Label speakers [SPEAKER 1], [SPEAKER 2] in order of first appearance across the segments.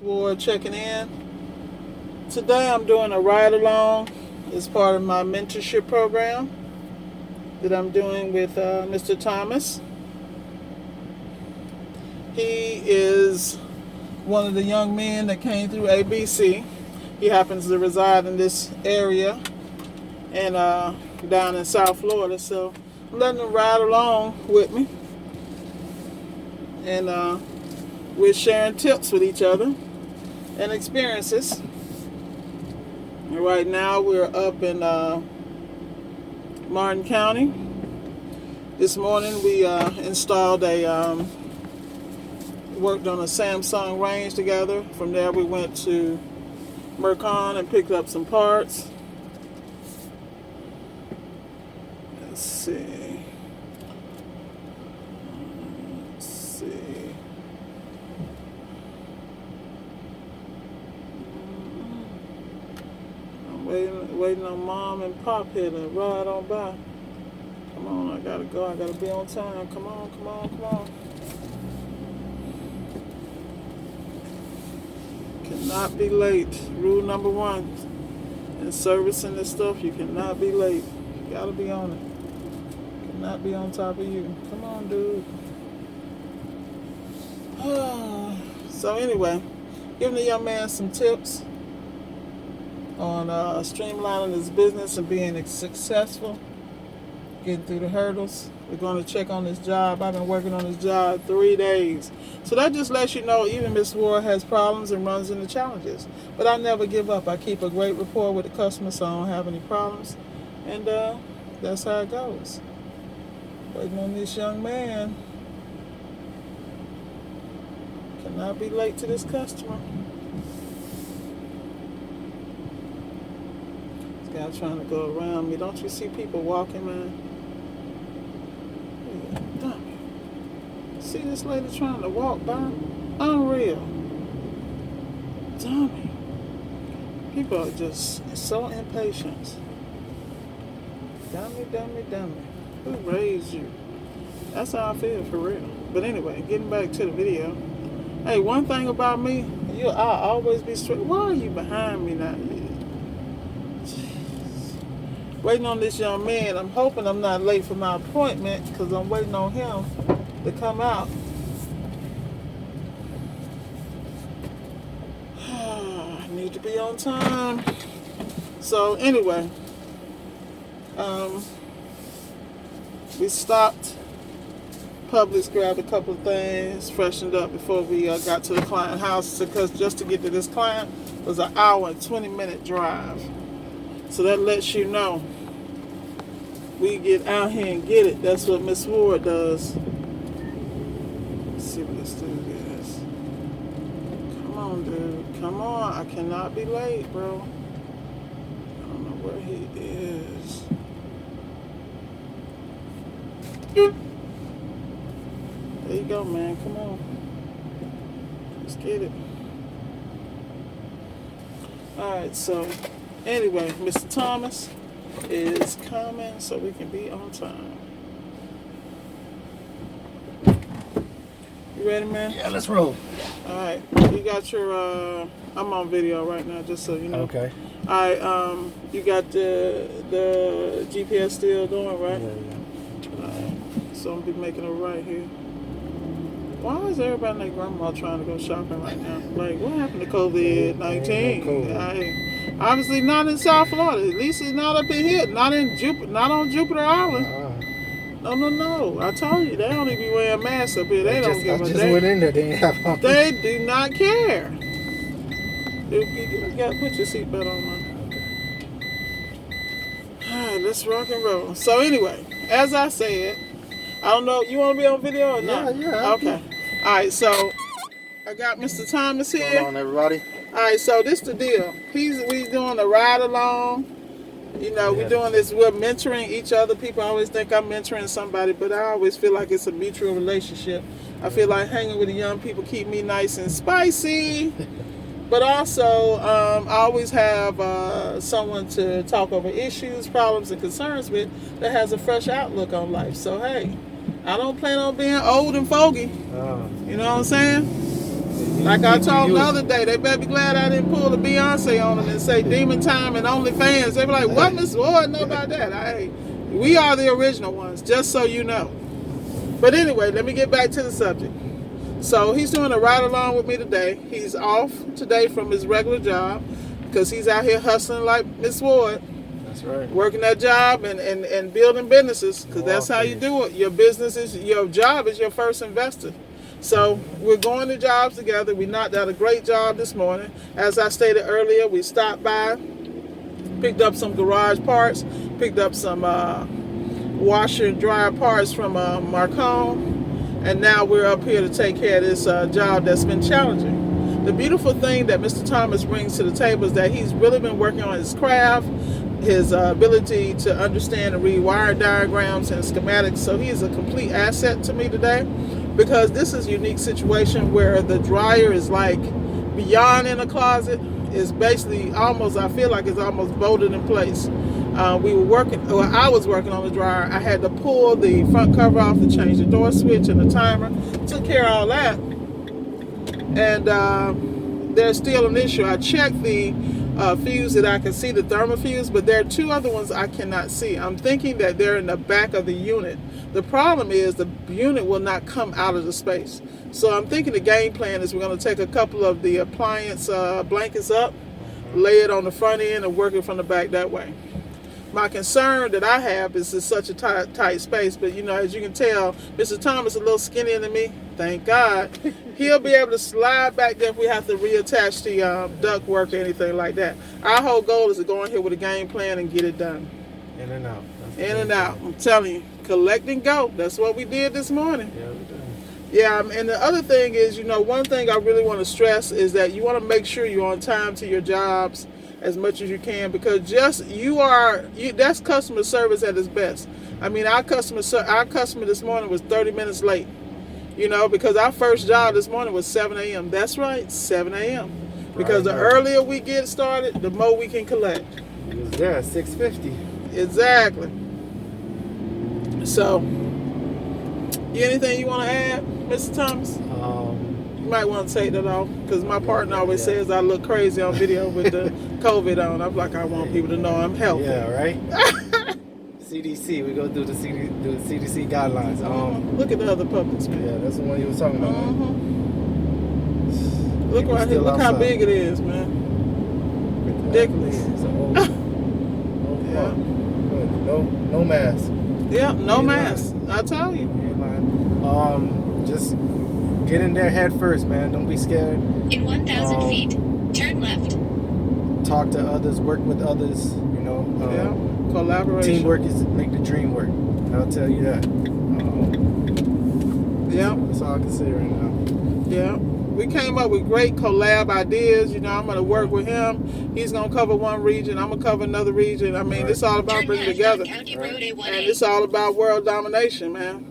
[SPEAKER 1] Ward checking in. Today I'm doing a ride along as part of my mentorship program that I'm doing with Mr. Thomas. He is one of the young men that came through ABC. He happens to reside in this area and down in South Florida, so I'm letting him ride along with me, and we're sharing tips with each other and experiences. And right now we're up in Martin County. This morning we installed worked on a Samsung range together. From there we went to Mercon and picked up some parts. Let's see. I'm waiting on Mom and Pop here to ride on by. Come on, I gotta go. I gotta be on time. Come on. Cannot be late. Rule number 1 in servicing this stuff, you cannot be late. You gotta be on it. Cannot be on top of you. Come on, dude. So anyway, giving the young man some tips on streamlining his business and being successful, getting through the hurdles. We're going to check on this job. I've been working on this job 3 days. So that just lets you know even Miss Ward has problems and runs into challenges. But I never give up. I keep a great rapport with the customer so I don't have any problems. And that's how it goes. Waiting on this young man. Cannot be late to this customer. This guy trying to go around me. Don't you see people walking, man? See this lady trying to walk by? Unreal. Dummy. People are just so impatient. Dummy. Who raised you? That's how I feel, for real. But anyway, getting back to the video. Hey, one thing about me, I'll always be straight. Why are you behind me now? Jeez. Waiting on this young man. I'm hoping I'm not late for my appointment because I'm waiting on him to come out. I need to be on time. So anyway, we stopped Publix, grabbed a couple of things, freshened up before we got to the client house, because just to get to this client was an hour and 20-minute drive. So that lets you know we get out here and get it. That's what Miss Ward does. See what this dude is. Come on, dude. Come on. I cannot be late, bro. I don't know where he is. There you go, man. Come on. Let's get it. Alright, so anyway, Mr. Thomas is coming so we can be on time. You ready, man?
[SPEAKER 2] Yeah, let's roll.
[SPEAKER 1] Alright, you got your, I'm on video right now, just so you know.
[SPEAKER 2] Okay.
[SPEAKER 1] Alright, you got the GPS still going, right?
[SPEAKER 2] Yeah.
[SPEAKER 1] Alright, so I'm gonna be making a right here. Why is everybody and their grandma trying to go shopping right now? Like, what happened to COVID-19? Obviously not in South Florida. At least it's not up in here. Not on Jupiter Island. No. I told you, they only be wearing masks up here. They don't give a damn.
[SPEAKER 2] I just went in there. They didn't have on.
[SPEAKER 1] They do not care. You got to put your seatbelt on, man. All right, let's rock and roll. So anyway, as I said, I don't know, you want to be on video or not?
[SPEAKER 2] Yeah.
[SPEAKER 1] Okay. All right, so I got Mr. Thomas here.
[SPEAKER 2] Hold on, everybody.
[SPEAKER 1] All right, so this the deal. We doing a ride along. You know, we're doing this. We're mentoring each other. People always think I'm mentoring somebody, but I always feel like it's a mutual relationship. I feel like hanging with the young people keep me nice and spicy. But also, I always have someone to talk over issues, problems, and concerns with that has a fresh outlook on life. So, hey, I don't plan on being old and fogey. You know what I'm saying? Like I
[SPEAKER 2] Keep you
[SPEAKER 1] told them the
[SPEAKER 2] using.
[SPEAKER 1] other day, they better be glad I didn't pull a Beyonce on them and say Demon Time and OnlyFans. They be like, what, Miss Ward, know about that? We are the original ones, just so you know. But anyway, let me get back to the subject. So he's doing a ride along with me today. He's off today from his regular job because he's out here hustling like Miss Ward.
[SPEAKER 2] That's right.
[SPEAKER 1] Working that job and building businesses, because that's how you do it. Your job is your first investor. So we're going to jobs together. We knocked out a great job this morning. As I stated earlier, we stopped by, picked up some garage parts, picked up some washer and dryer parts from Marcone, and now we're up here to take care of this job that's been challenging. The beautiful thing that Mr. Thomas brings to the table is that he's really been working on his craft, his ability to understand and read wire diagrams and schematics. So he is a complete asset to me today, because this is a unique situation where the dryer is like beyond in a closet. It's basically almost, I feel like it's almost bolted in place. I was working on the dryer. I had to pull the front cover off to change the door switch and the timer. Took care of all that. And there's still an issue. I checked the fuse that I can see, the thermal fuse, but there are two other ones I cannot see. I'm thinking that they're in the back of the unit. The problem is the unit will not come out of the space. So I'm thinking the game plan is we're going to take a couple of the appliance blankets up, lay it on the front end, and work it from the back that way. My concern that I have is it's such a tight space, but as you can tell, Mr. Thomas is a little skinnier than me. Thank God. He'll be able to slide back there if we have to reattach the duct work or anything like that. Our whole goal is to go in here with a game plan and get it done.
[SPEAKER 2] In and out.
[SPEAKER 1] In and out. I'm telling you, collect and go. That's what we did this morning.
[SPEAKER 2] Yeah, we did.
[SPEAKER 1] Yeah, and the other thing is, one thing I really want to stress is that you want to make sure you're on time to your jobs as much as you can, because that's customer service at its best. I mean, our customer this morning was 30 minutes late, because our first job this morning was 7 a.m. That's right, 7 a.m. Because the earlier we get started, the more we can collect.
[SPEAKER 2] He was there at 6:50.
[SPEAKER 1] Exactly. So, anything you want to add, Mr. Thomas? You might want to take that off, because my partner always says I look crazy on video with the COVID on. I'm like, I want people to know I'm healthy.
[SPEAKER 2] Yeah, right? CDC, we go through the CDC guidelines.
[SPEAKER 1] Look at the other publics, man.
[SPEAKER 2] Yeah, that's the one you were talking about.
[SPEAKER 1] Look right here. Look how big it is, man. Ridiculous.
[SPEAKER 2] It's an old,
[SPEAKER 1] Yeah.
[SPEAKER 2] No mask.
[SPEAKER 1] Yeah, no mask. I tell you.
[SPEAKER 2] Just get in there head first, man. Don't be scared.
[SPEAKER 3] In 1,000 feet, turn left.
[SPEAKER 2] Talk to others, work with others,
[SPEAKER 1] Collaboration.
[SPEAKER 2] Teamwork is make the dream work. I'll tell you that. That's all I can say right now.
[SPEAKER 1] Yeah. We came up with great collab ideas. I'm going to work with him. He's going to cover one region. I'm going to cover another region. I mean, It's all about bringing together. And it's all about world domination, man.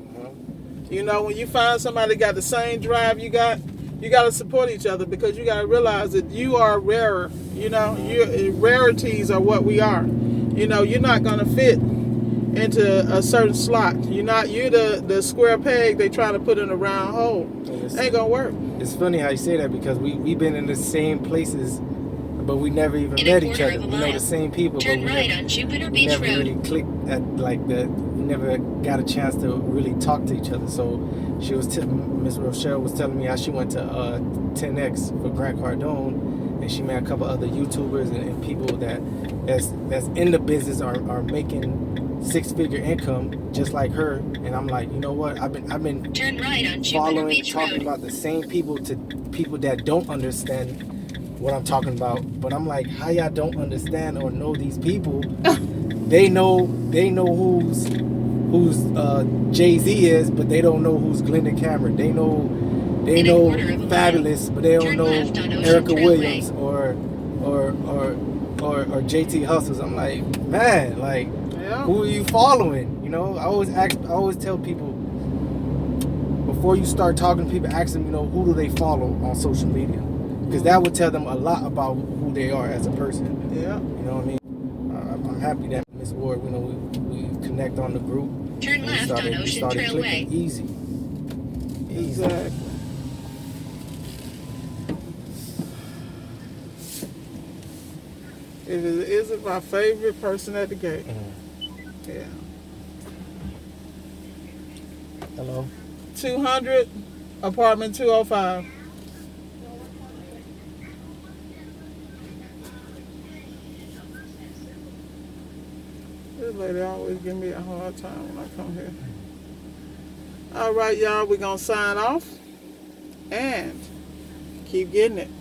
[SPEAKER 1] When you find somebody that got the same drive you got to support each other, because you got to realize that you are rarer. Rarities are what we are. You're not going to fit into a certain slot. You're the square peg they trying to put in a round hole. It ain't going to work.
[SPEAKER 2] It's funny how you say that, because we've been in the same places, but we never even met each other. We know the same people, but we never really clicked at like that. We never got a chance to really talk to each other. So she was Miss Rochelle was telling me how she went to 10X for Grant Cardone, and she met a couple other YouTubers and people that's in the business are making six-figure income just like her. And I'm like, you know what? I've been
[SPEAKER 3] turn right on
[SPEAKER 2] following, talking about the same people to people that don't understand what I'm talking about. But I'm like, how y'all don't understand or know these people? They know who's Jay-Z is, but they don't know who's Glendon Cameron. They know Fabulous, but they don't know Erica Williams or JT Hustles. I'm like, man, like, who are you following? I always tell people, before you start talking to people, ask them, who do they follow on social media? Because that would tell them a lot about who they are as a person.
[SPEAKER 1] Yeah.
[SPEAKER 2] You know what I mean? I'm happy that Miss Ward, we connect on the group.
[SPEAKER 3] Turn left on Ocean Trailway.
[SPEAKER 2] Easy.
[SPEAKER 1] Exactly. If it isn't my favorite person at the gate. Yeah.
[SPEAKER 2] Hello.
[SPEAKER 1] 200, apartment 205. This lady always give me a hard time when I come here. All right, y'all, we're going to sign off and keep getting it.